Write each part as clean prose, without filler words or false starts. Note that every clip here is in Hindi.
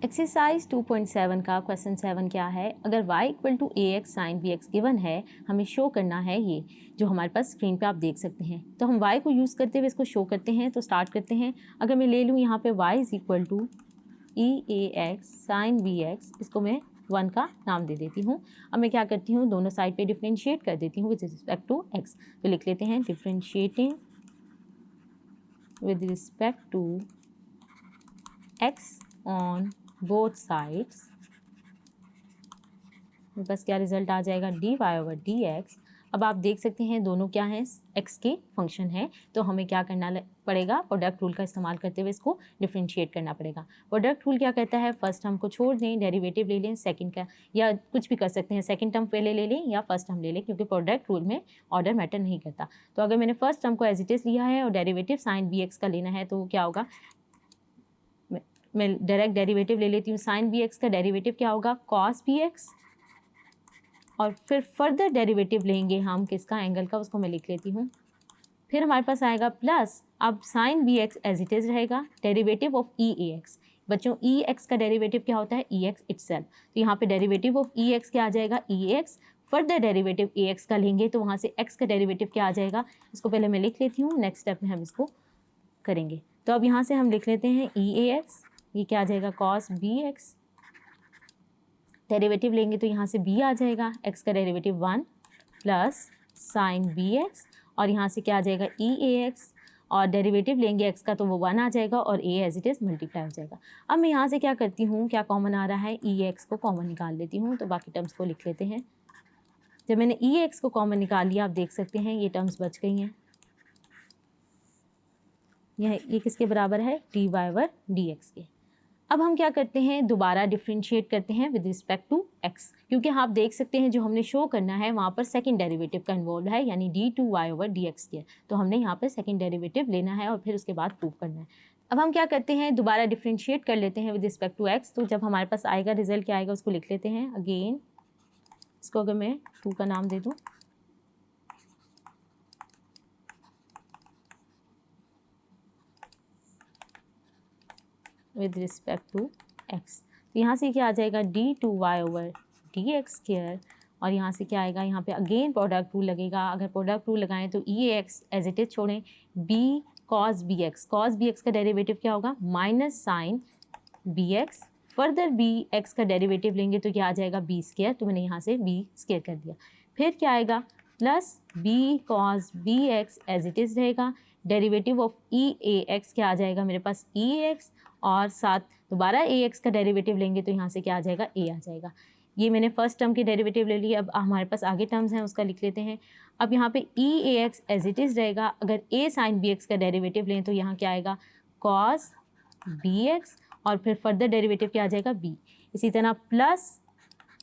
एक्सरसाइज 2.7 का क्वेश्चन 7 क्या है, अगर y equal to A x sine B x given है, हमें शो करना है ये जो हमारे पास स्क्रीन पे आप देख सकते हैं। तो हम y को यूज़ करते हुए इसको शो करते हैं। तो स्टार्ट करते हैं। अगर मैं ले लूँ यहाँ पे y is equal to e A x sine B x, इसको मैं 1 का नाम दे देती हूँ। अब मैं क्या करती हूँ, दोनों साइड पे डिफ्रेंशिएट कर देती हूँ विद रिस्पेक्ट टू x। तो लिख लेते हैं differentiating with respect to x on both sides. मेरे पास क्या रिजल्ट आ जाएगा, d y over d x. अब आप देख सकते हैं दोनों क्या हैं, x के फंक्शन है। तो हमें क्या करना पड़ेगा, प्रोडक्ट रूल का इस्तेमाल करते हुए इसको डिफ्रेंशिएट करना पड़ेगा। प्रोडक्ट रूल क्या कहता है, फर्स्ट टर्म को छोड़ दें, डेरिवेटिव ले लें सेकंड का, या कुछ भी कर सकते हैं, सेकंड टर्म पहले ले लें या फर्स्ट टर्म ले लें, क्योंकि प्रोडक्ट रूल में ऑर्डर मैटर नहीं करता। तो अगर मैंने फर्स्ट टर्म को एज इट इज़ लिया है और डेरिवेटिव साइन बी एक्स का लेना है तो क्या होगा, मैं डायरेक्ट डेरिवेटिव ले लेती हूँ। साइन बी एक्स का डेरिवेटिव क्या होगा, कॉस बी एक्स, और फिर फर्दर डेरिवेटिव लेंगे हम किसका, एंगल का, उसको मैं लिख लेती हूँ। फिर हमारे पास आएगा प्लस, अब sine B X as it is रहेगा, derivative of E A X. बच्चों ई एक्स का डेरिवेटिव क्या होता है, ई एक्स इटसेल्फ। तो यहाँ पे डेरिवेटिव ऑफ ई एक्स क्या आ जाएगा, ई एक्स। फर्दर डेरिवेटिव ए एक्स का लेंगे तो वहाँ से एक्स का डेरिवेटिव क्या आ जाएगा, इसको पहले मैं लिख लेती हूँ, नेक्स्ट स्टेप में हम इसको करेंगे। तो अब यहाँ से हम लिख लेते हैं ई ए एक्स, ये क्या आ जाएगा, कॉस बी एक्स। डेरिवेटिव लेंगे तो यहाँ से b आ जाएगा, x का derivative 1 plus sine B x, और यहाँ से क्या आ जाएगा ई ए एक्स, और डेरिवेटिव लेंगे x का तो वो 1 आ जाएगा और a as it is multiply हो जाएगा। अब मैं यहाँ से क्या करती हूँ, क्या कॉमन आ रहा है, ई एक्स को कॉमन निकाल लेती हूँ। तो बाकी टर्म्स को लिख लेते हैं। जब मैंने ई एक्स को कॉमन निकाल लिया, आप देख सकते हैं ये टर्म्स बच गई हैं। ये किसके बराबर है, d y over d x के। अब हम क्या करते हैं, दोबारा डिफ्रेंशिएट करते हैं विद रिस्पेक्ट टू x, क्योंकि आप देख सकते हैं जो हमने शो करना है वहाँ पर सेकंड डेरिवेटिव का इन्वॉल्व है, यानी d two y over d x के। तो हमने यहाँ पर सेकंड डेरिवेटिव लेना है और फिर उसके बाद प्रूव करना है। अब हम क्या करते हैं, दोबारा डिफ्रेंशिएट कर लेते हैं विद रिस्पेक्ट टू x। तो जब हमारे पास आएगा रिजल्ट क्या आएगा, उसको लिख लेते हैं अगेन। इसको अगर मैं 2 का नाम दे दूँ, विद रिस्पेक्ट टू x। तो यहाँ से क्या आ जाएगा, d two y over d x square, और यहाँ से क्या आएगा, यहाँ पे अगेन प्रोडक्ट रूल लगेगा। अगर प्रोडक्ट रूल लगाएं तो e x as it is छोड़ें, b cos B x, cos B x का डेरिवेटिव क्या होगा, minus sine B x. Further b x का डेरिवेटिव लेंगे तो क्या आ जाएगा, बी स्क्वायर। तो मैंने यहाँ से बी स्क्वायर कर दिया। फिर क्या आएगा, plus B cos B X as it is रहेगा, derivative of E A X क्या आ जाएगा मेरे पास, ई एक्स, और साथ दोबारा ए एक्स का डेरिवेटिव लेंगे तो यहाँ से क्या आ जाएगा, ए आ जाएगा। ये मैंने फर्स्ट टर्म की डेरिवेटिव ले ली। अब हमारे पास आगे टर्म्स हैं, उसका लिख लेते हैं। अब यहाँ पे ई ए एक्स एज इट इज़ रहेगा। अगर ए साइन बी एक्स का डेरिवेटिव लें तो यहाँ क्या आएगा, कॉस बी एक्स, और फिर फर्दर डेरिवेटिव क्या आ जाएगा, बी। इसी तरह प्लस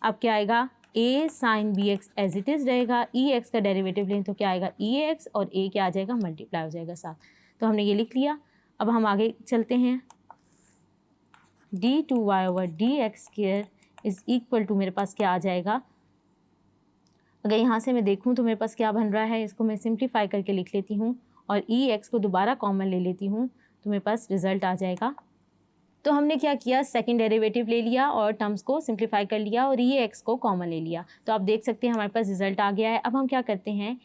अब क्या आएगा, A sine B X as it is रहेगा, ई एक्स का डेरिवेटिव लें तो क्या आएगा, ई एक्स, और ए क्या आ जाएगा, मल्टीप्लाई हो जाएगा साथ। तो हमने ये लिख लिया। अब हम आगे चलते हैं। D two y over d x square is equal to, मेरे पास क्या आ जाएगा, अगर यहाँ से मैं देखूँ तो मेरे पास क्या बन रहा है, इसको मैं सिंप्लीफाई करके लिख लेती हूँ और ई एक्स को दोबारा कॉमन ले लेती हूँ तो मेरे पास रिजल्ट आ जाएगा। तो हमने क्या किया, सेकंड डेरिवेटिव ले लिया और टर्म्स को सिंप्लीफाई कर लिया और ये एक्स को कॉमन ले लिया। तो आप देख सकते हैं हमारे पास रिजल्ट आ गया है। अब हम क्या करते हैं,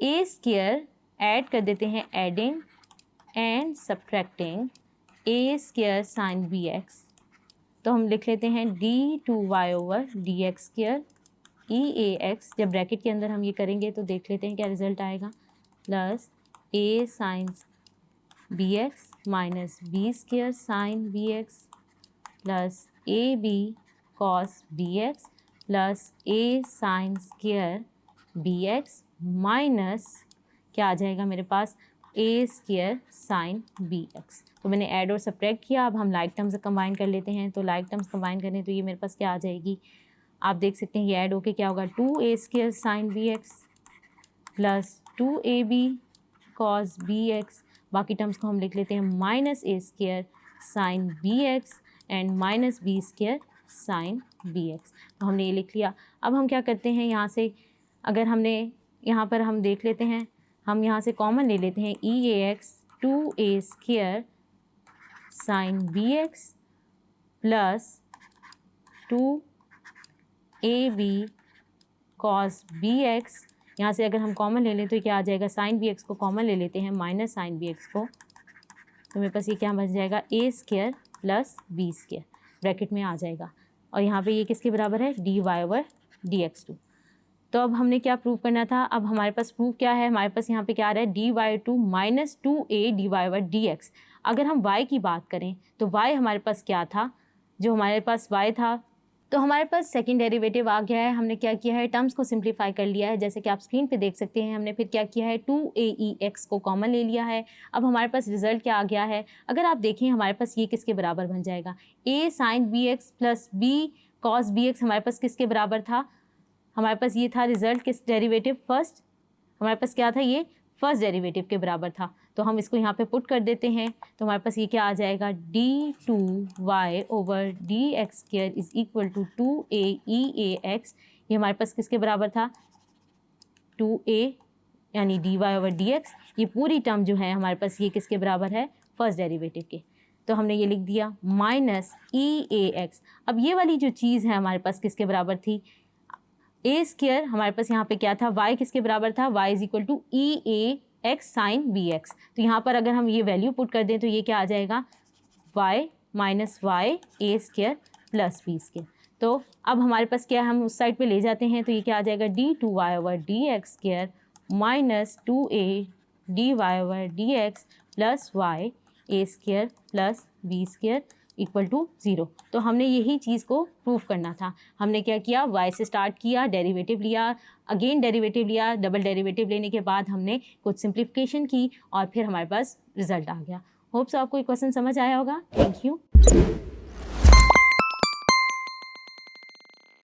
ए स्क्वायर ऐड कर देते हैं, adding and subtracting a square sine B x. तो हम लिख लेते हैं d two y over d x square e ए एक्स। जब ब्रैकेट के अंदर हम ये करेंगे तो देख लेते हैं क्या रिजल्ट आएगा, plus a sine B x minus b square sine B x plus a b cos B x plus a sine square b x minus क्या आ जाएगा मेरे पास, a square sine B x. तो मैंने ऐड और सब्ट्रैक्ट किया। अब हम लाइक टर्म्स कंबाइन कर लेते हैं। तो लाइक टर्म्स कंबाइन करें तो ये मेरे पास क्या आ जाएगी, आप देख सकते हैं ये ऐड होके क्या होगा, 2a square sine B x plus 2ab cos B x. बाकी टर्म्स को हम लिख लेते हैं minus a square sine B x and minus b square sine B x. तो हमने ये लिख लिया। अब हम क्या करते हैं, यहाँ से अगर हमने यहाँ पर हम देख लेते हैं, हम यहाँ से कॉमन ले लेते हैं ई ए X 2a square sine B x plus 2ab cos bx, यहाँ से अगर हम कॉमन ले लें तो क्या आ जाएगा, साइन bx को कॉमन ले लेते हैं, माइनस साइन bx को, तो मेरे पास ये क्या बच जाएगा, a square plus b square bracket में आ जाएगा। और यहाँ पे ये किसके बराबर है, dy/dx2। तो अब हमने क्या प्रूव करना था, अब हमारे पास प्रूफ क्या है, हमारे पास यहाँ पे क्या आ रहा है, dy2 माइनस 2a dy/dx। अगर हम y की बात करें तो y हमारे पास क्या था, जो हमारे पास y था, तो हमारे पास सेकंड डेरिवेटिव आ गया है। हमने क्या किया है, टर्म्स को सिंप्लीफाई कर लिया है, जैसे कि आप स्क्रीन पे देख सकते हैं। हमने फिर क्या किया है, 2aex को कॉमन ले लिया है। अब हमारे पास रिजल्ट क्या आ गया है, अगर आप देखें हमारे पास ये किसके बराबर बन जाएगा, a sin bx plus b cos bx हमारे पास किसके बराबर था, हमारे पास ये था रिजल्ट किस डेरिवेटिव, फर्स्ट, हमारे पास क्या था, ये फर्स्ट डेरिवेटिव के बराबर था। तो हम इसको यहाँ पे पुट कर देते हैं, तो हमारे पास ये क्या आ जाएगा, d2y/dx² is equal to 2aeax। ये हमारे पास किसके बराबर था, 2a यानी dy/dx। ये पूरी टर्म जो है हमारे पास ये किसके बराबर है, फर्स्ट डेरिवेटिव के। तो हमने ये लिख दिया माइनस eax। अब ये वाली जो चीज़ है हमारे पास किसके बराबर थी, a स्क्वायर, हमारे पास यहाँ पे क्या था, y किसके बराबर था, y is equal to eax sine bx। तो यहाँ पर अगर हम ये वैल्यू पुट कर दें तो ये क्या आ जाएगा, y minus y a square plus b square. तो अब हमारे पास क्या है, हम उस साइड पे ले जाते हैं, तो ये क्या आ जाएगा, d2y/dx² minus 2a dy/dx plus y a square plus b square equal to 0। तो हमने यही चीज़ को प्रूव करना था। हमने क्या किया, y से स्टार्ट किया, डेरिवेटिव लिया, अगेन डेरिवेटिव लिया, डबल डेरिवेटिव लेने के बाद हमने कुछ सिंप्लीफिकेशन की और फिर हमारे पास रिजल्ट आ गया। होप्स आपको ये क्वेश्चन समझ आया होगा। Thank you.